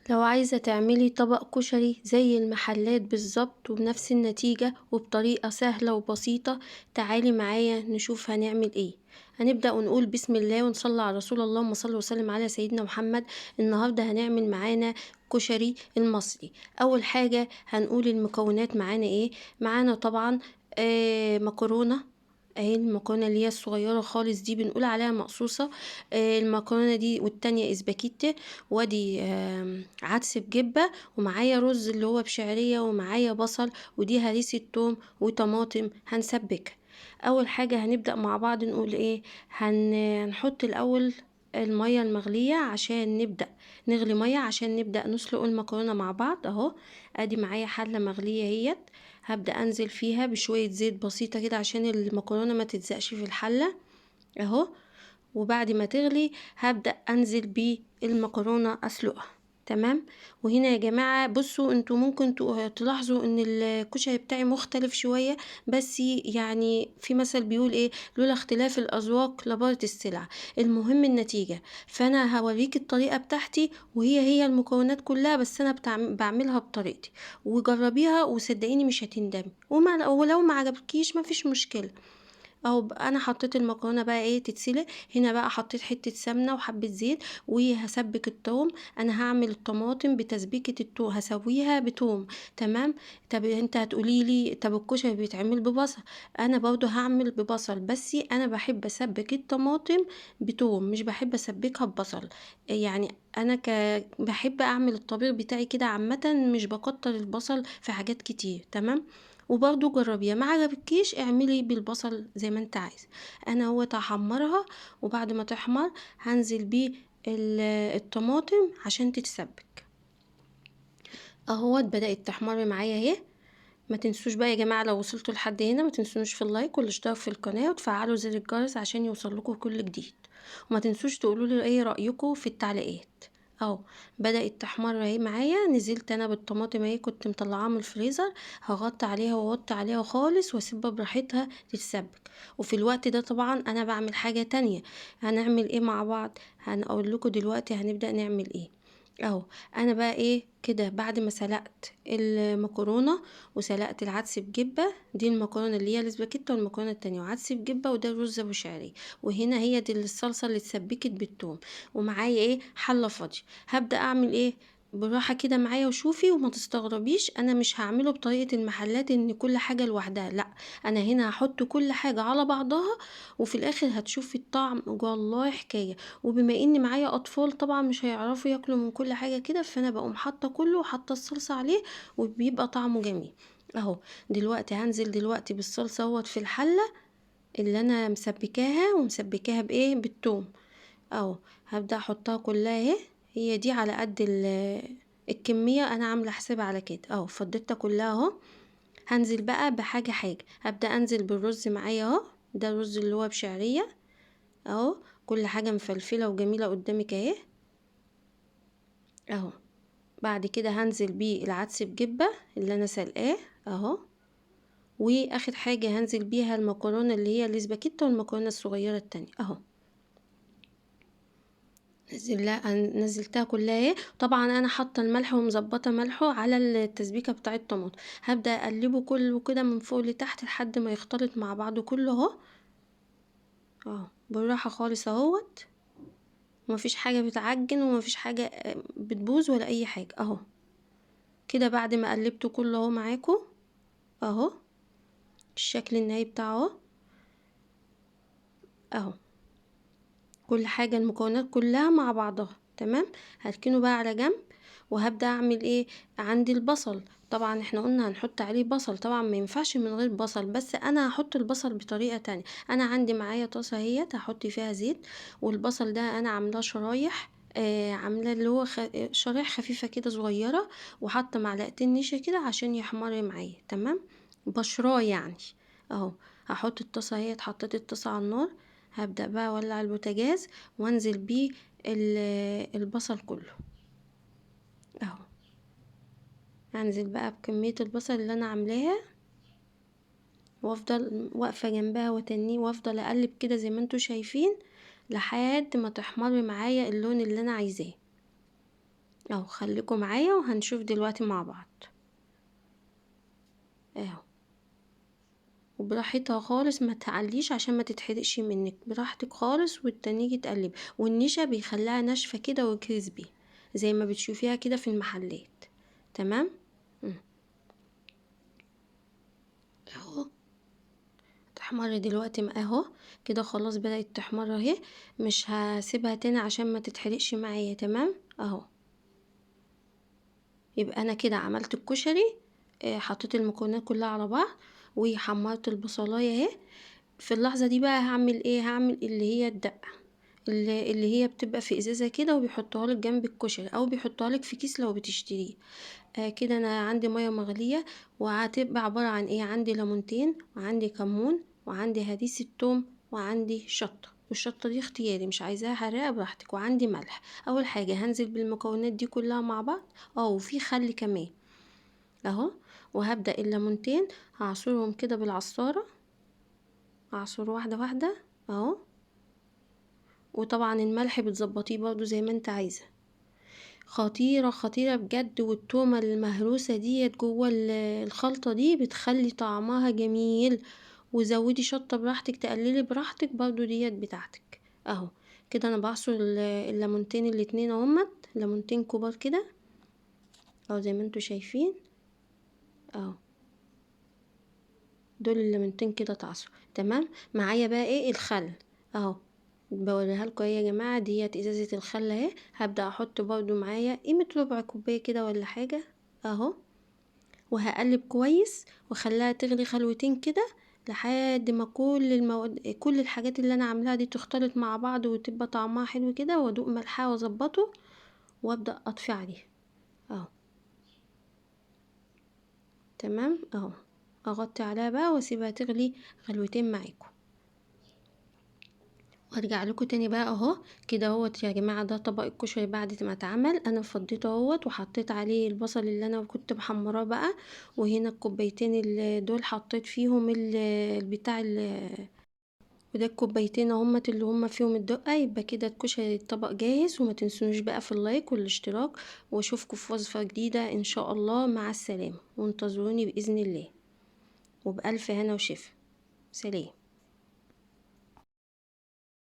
لو عايزة تعملي طبق كشري زي المحلات بالظبط وبنفس النتيجة وبطريقة سهلة وبسيطة، تعالي معايا نشوف هنعمل ايه. هنبدأ ونقول بسم الله ونصلي على رسول الله، اللهم صل وسلم على سيدنا محمد. النهاردة هنعمل معانا كشري المصري. اول حاجة هنقول المكونات معانا ايه. معانا طبعا مكرونة اهي، المكرونه اللي هي الصغيره خالص دي بنقول عليها مقصوصه. المكرونه دي والتانية اسباجيتي، وادي عدس بجبه، ومعايا رز اللي هو بشعريه، ومعايا بصل، ودي هريسه توم وطماطم هنسبكها. اول حاجه هنبدا مع بعض نقول ايه. هنحط الاول الميه المغليه عشان نبدا نغلي ميه عشان نبدا نسلق المكرونه مع بعض اهو. ادي معايا حله مغليه اهيت، هبدأ انزل فيها بشوية زيت بسيطة كده عشان المكرونة ما تلزقش في الحلة اهو. وبعد ما تغلي هبدأ انزل بالمكرونة اسلقها. تمام. وهنا يا جماعة بصوا، انتوا ممكن تلاحظوا ان الكشري بتاعي مختلف شوية، بس يعني في مثل بيقول ايه، لولا اختلاف الاذواق لبارت السلع. المهم النتيجة. فانا هوريك الطريقة بتاعتي، وهي المكونات كلها، بس انا بعملها بطريقتي، وجربيها وصدقيني مش هتندمي. ولو ما عجبكيش مفيش مشكلة. اهو انا حطيت المكرونه بقى ايه تتسلق. هنا بقى حطيت حته سمنه وحبه زيت، وهسبك الثوم. انا هعمل الطماطم بتسبيكه الثوم، هسويها بثوم. تمام. طب انت هتقولي لي طب الكشري بيتعمل ببصل، انا برضو هعمل ببصل، بس انا بحب اسبك الطماطم بثوم، مش بحب اسبكها ببصل. يعني انا بحب اعمل الطبيخ بتاعي كده عامه، مش بكتر البصل في حاجات كتير. تمام. وبرضو جربيها، ما عجبكيش اعملي بالبصل زي ما انت عايز. انا هو هحمرها، وبعد ما تحمر هنزل بيه الطماطم عشان تتسبك اهوت. بدأت تحمر معايا اهي. ما تنسوش بقى يا جماعة، لو وصلتوا لحد هنا ما تنسونوش في اللايك والاشتراك في القناة وتفعلوا زر الجرس عشان يوصلكوا كل جديد. وما تنسوش تقولوا لي ايه رأيكم في التعليقات اهو. بدأت تحمر اهي معايا. نزلت انا بالطماطم اهي، كنت مطلعاها من الفريزر. هغطي عليها واوطي عليها خالص واسيبها براحتها تتسبك. وفي الوقت ده طبعا انا بعمل حاجة تانية. هنعمل ايه مع بعض؟ هنقول لكم دلوقتي هنبدأ نعمل ايه اهو. انا بقى ايه كده، بعد ما سلقت المكرونه وسلقت العدس بجبه، دي المكرونه اللي هي الاسباجيتا، والمكرونه التانية وعدس بجبه، وده رز ابو شعريه. وهنا هي دي الصلصه اللي اتسبكت بالثوم. ومعايا ايه حله فاضيه. هبدا اعمل ايه بالراحه كده معايا وشوفي، وما تستغربيش انا مش هعمله بطريقه المحلات ان كل حاجه لوحدها، لا. انا هنا هحط كل حاجه على بعضها، وفي الاخر هتشوفي الطعم والله حكايه. وبما ان معايا اطفال طبعا مش هيعرفوا ياكلوا من كل حاجه كده، فانا بقوم حاطه كله وحاطه الصلصه عليه، وبيبقى طعمه جميل اهو. دلوقتي هنزل دلوقتي بالصلصه اهوت في الحله اللي انا مسبكاها، ومسبكاها بايه بالثوم اهو. هبدا احطها كلها اهي. هي دي على قد الكميه، انا عامله حساب على كده اهو. فضيتها كلها اهو. هنزل بقى بحاجه حاجه. هبدا انزل بالرز معايا اهو. ده الرز اللي هو بشعريه اهو. كل حاجه مفلفله وجميله قدامك اهي اهو. بعد كده هنزل بيه العدس بجبة اللي انا سلقاه اهو. واخر حاجة هنزل بيها المكرونة اللي هي الاسباجيتا، والمكرونة الصغيرة التانية اهو. نزلتها كلها اهي. طبعا انا حاطه الملح ومظبطه ملحه على التسبيكه بتاعه الطماطم. هبدا اقلبه كله كده من فوق لتحت لحد ما يختلط مع بعضه كله اهو. اهو بالراحه خالص اهوت. ومفيش حاجه بتعجن، ومفيش حاجه بتبوظ ولا اي حاجه اهو. كده بعد ما قلبته كله اهو معاكم اهو. الشكل النهائي بتاعه اهو اهو. كل حاجة المكونات كلها مع بعضها تمام. هركنه بقى على جنب. وهبدأ اعمل ايه. عندي البصل طبعا، احنا قلنا هنحط عليه بصل، طبعا ما ينفعش من غير بصل، بس انا هحط البصل بطريقة تانية. انا عندي معايا طاسة اهيت هحط فيها زيت. والبصل ده انا عاملاه شرايح، عاملاه اللي هو شرايح خفيفة كده صغيرة. وحاطة معلقتين نشا كده عشان يحمر معايا تمام. بشراه يعني اهو. هحط الطاسة اهيت، حطيت الطاسة على النار. هبدأ بقى اولع البوتاجاز وانزل بيه البصل كله اهو. هنزل بقى بكمية البصل اللي انا عاملاها، وافضل واقفة جنبها وتنيه، وافضل اقلب كده زي ما انتوا شايفين لحد ما تحمر معايا اللون اللي انا عايزاه اهو خليكم معايا وهنشوف دلوقتي مع بعض اهو. وبراحتها خالص، ما تعليش عشان ما تتحرقش منك، براحتك خالص، وتنيجي تقلب. والنشا بيخليها ناشفه كده وكريسبي زي ما بتشوفيها كده في المحلات. تمام. مم. اهو تحمر دلوقتي اهو كده خلاص بدأت تحمر اهي. مش هسيبها تاني عشان ما تتحرقش معايا. تمام اهو. يبقى انا كده عملت الكشري. حطيت المكونات كلها على بعض وحمرت البصلايه اهي. في اللحظه دي بقى هعمل ايه؟ هعمل اللي هي الدقه، اللي هي بتبقى في ازازه كده وبيحطوها لك جنب الكشري او بيحطوها لك في كيس لو بتشتريه. كده انا عندي ميه مغليه، وهتبقى عباره عن ايه؟ عندي ليمونتين، وعندي كمون، وعندي هريسه توم، وعندي شطه. والشطه دي اختياري، مش عايزاها حراقه براحتك. وعندي ملح. اول حاجه هنزل بالمكونات دي كلها مع بعض. وفي خل كمان اهو. وهبدا الليمونتين هعصرهم كده بالعصاره، اعصر واحده واحده اهو. وطبعا الملح بتظبطيه برضو زي ما انت عايزه. خطيرة خطيرة بجد. والتومة المهروسة ديت جوه الخلطة دي بتخلي طعمها جميل. وزودي شطة براحتك، تقللي براحتك برضو، ديت بتاعتك اهو. كده انا بعصر الليمونتين الاتنين اهمت، ليمونتين كبار كده اهو زي ما انتوا شايفين اهو. دول الليمونتين كده اتعصروا. تمام. معايا بقى ايه؟ الخل اهو. بوريها لكم يا جماعه، ديت ازازه الخل اهي. هبدا احط برضو معايا قيمه ربع كوبايه كده ولا حاجه اهو. وهقلب كويس واخليها تغلي خلوتين كده لحد ما كل الحاجات اللي انا عاملاها دي تختلط مع بعض وتبقى طعمها حلو كده. وادوق ملحها واظبطه وابدا اطفي عليه اهو. تمام اهو. اغطي عليها بقى واسيبها تغلي خلوتين معاكم، وارجع لكم تاني بقى اهو. كده اهوت يا جماعه، ده طبق الكشري بعد ما اتعمل. انا فضيته اهوت وحطيت عليه البصل اللي انا كنت محمراه بقى. وهنا الكوبايتين اللي دول حطيت فيهم البتاع وده الكوبايتين اهمت اللي هما فيهم الدقه. يبقى كده الكشري الطبق جاهز. وما تنسونوش بقى في اللايك والاشتراك. واشوفكم في وصفه جديده ان شاء الله. مع السلامه، وانتظروني باذن الله. وبألف هنا وشفا. سلام.